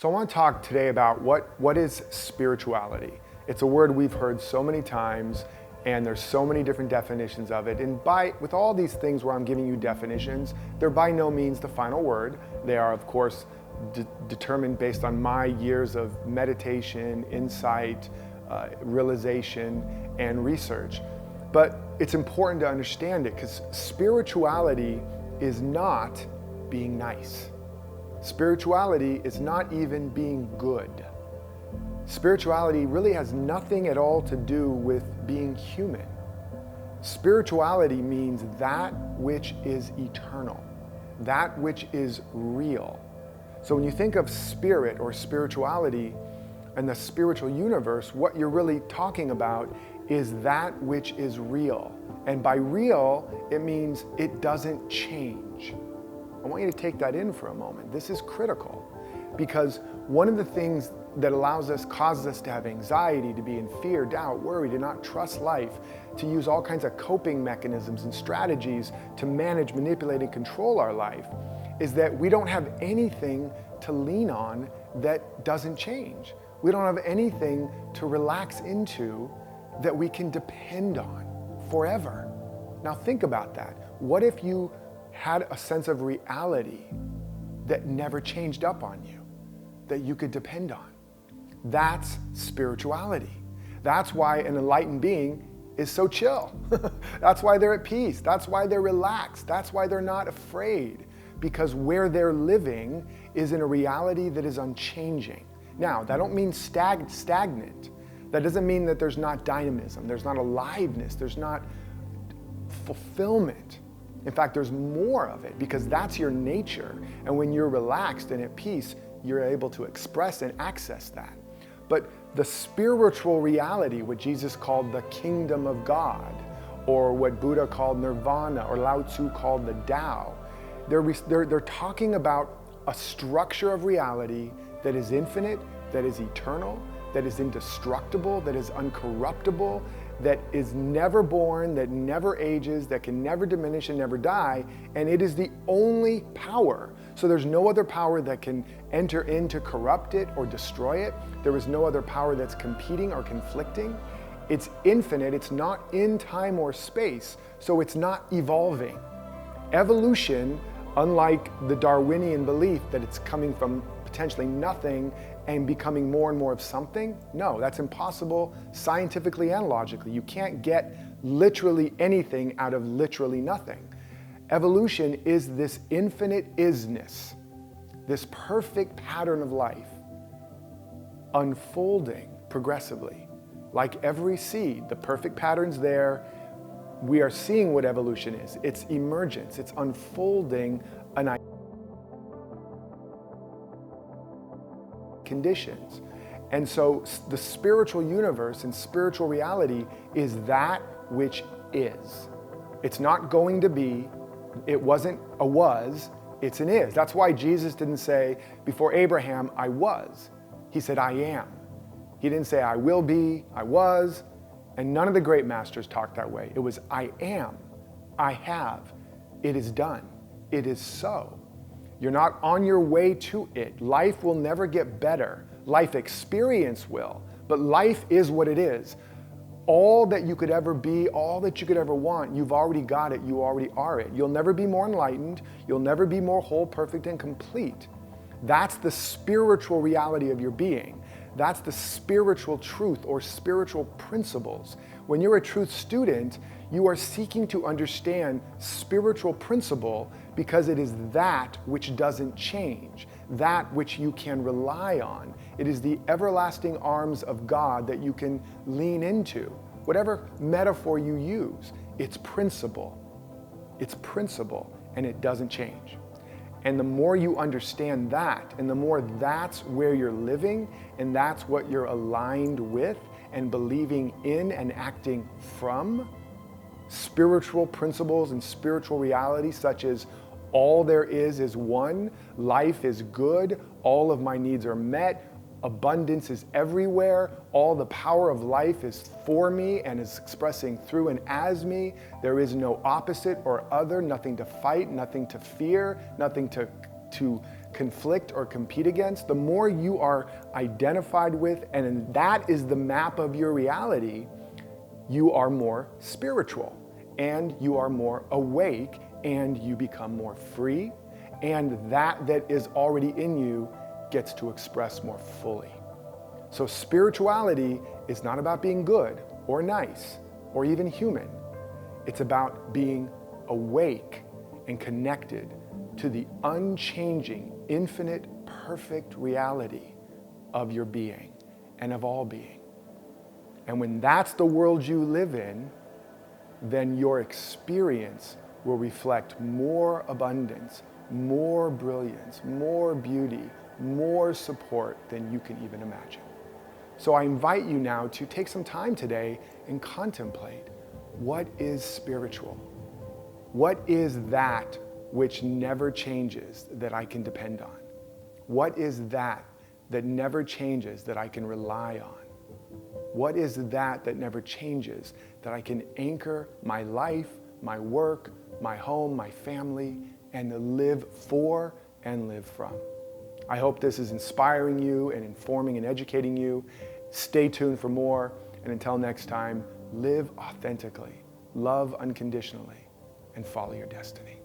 So I want to talk today about what is spirituality. It's a word we've heard so many times, and there's so many different definitions of it. And with all these things where I'm giving you definitions, they're by no means the final word. They are, of course, determined based on my years of meditation, insight, realization, and research. But it's important to understand it because spirituality is not being nice. Spirituality is not even being good. Spirituality really has nothing at all to do with being human. Spirituality means that which is eternal, that which is real. So when you think of spirit or spirituality and the spiritual universe, what you're really talking about is that which is real. And by real, it means it doesn't change. I want you to take that in for a moment. This is critical because one of the things that causes us to have anxiety, to be in fear, doubt, worry, to not trust life, to use all kinds of coping mechanisms and strategies to manage, manipulate, and control our life, is that we don't have anything to lean on that doesn't change. We don't have anything to relax into that we can depend on forever. Now think about that. What if you had a sense of reality that never changed up on you, that you could depend on? That's spirituality. That's why an enlightened being is so chill. That's why they're at peace. That's why they're relaxed. That's why they're not afraid, because where they're living is in a reality that is unchanging. Now, that don't mean stagnant. That doesn't mean that there's not dynamism, there's not aliveness, there's not fulfillment. In fact, there's more of it because that's your nature. And when you're relaxed and at peace, you're able to express and access that. But the spiritual reality, what Jesus called the kingdom of God, or what Buddha called nirvana, or Lao Tzu called the Tao, they're talking about a structure of reality that is infinite, that is eternal, that is indestructible, that is uncorruptible, that is never born, that never ages, that can never diminish and never die, and it is the only power. So there's no other power that can enter in to corrupt it or destroy it. There is no other power that's competing or conflicting. It's infinite, it's not in time or space, so it's not evolving. Evolution, unlike the Darwinian belief that it's coming from potentially nothing and becoming more and more of something, no, that's impossible scientifically and logically. You can't get literally anything out of literally nothing. Evolution is this infinite isness, this perfect pattern of life, unfolding progressively. Like every seed, the perfect pattern's there. We are seeing what evolution is. It's emergence, it's unfolding an conditions. And so the spiritual universe and spiritual reality is that which is. It's not going to be, it wasn't a was, it's an is. That's why Jesus didn't say, before Abraham, I was. He said, I am. He didn't say, I will be, I was, and none of the great masters talked that way. It was, I am, I have, it is done, it is so. You're not on your way to it. Life will never get better. Life experience will, but life is what it is. All that you could ever be, all that you could ever want, you've already got it, you already are it. You'll never be more enlightened, you'll never be more whole, perfect, and complete. That's the spiritual reality of your being. That's the spiritual truth or spiritual principles. When you're a truth student, you are seeking to understand spiritual principle because it is that which doesn't change, that which you can rely on. It is the everlasting arms of God that you can lean into. Whatever metaphor you use, it's principle. It's principle, and it doesn't change. And the more you understand that, and the more that's where you're living, and that's what you're aligned with and believing in and acting from, spiritual principles and spiritual reality such as all there is one, life is good, all of my needs are met, abundance is everywhere, all the power of life is for me and is expressing through and as me. There is no opposite or other, nothing to fight, nothing to fear, nothing to conflict or compete against, the more you are identified with, and that is the map of your reality, you are more spiritual and you are more awake and you become more free, and that is already in you gets to express more fully. So spirituality is not about being good or nice or even human. It's about being awake and connected to the unchanging, infinite, perfect reality of your being and of all being. And when that's the world you live in, then your experience will reflect more abundance, more brilliance, more beauty, more support than you can even imagine. So I invite you now to take some time today and contemplate, what is spiritual? What is that which never changes that I can depend on? What is that never changes that I can rely on? What is that never changes that I can anchor my life, my work, my home, my family, and live for and live from? I hope this is inspiring you and informing and educating you. Stay tuned for more, and until next time, live authentically, love unconditionally, and follow your destiny.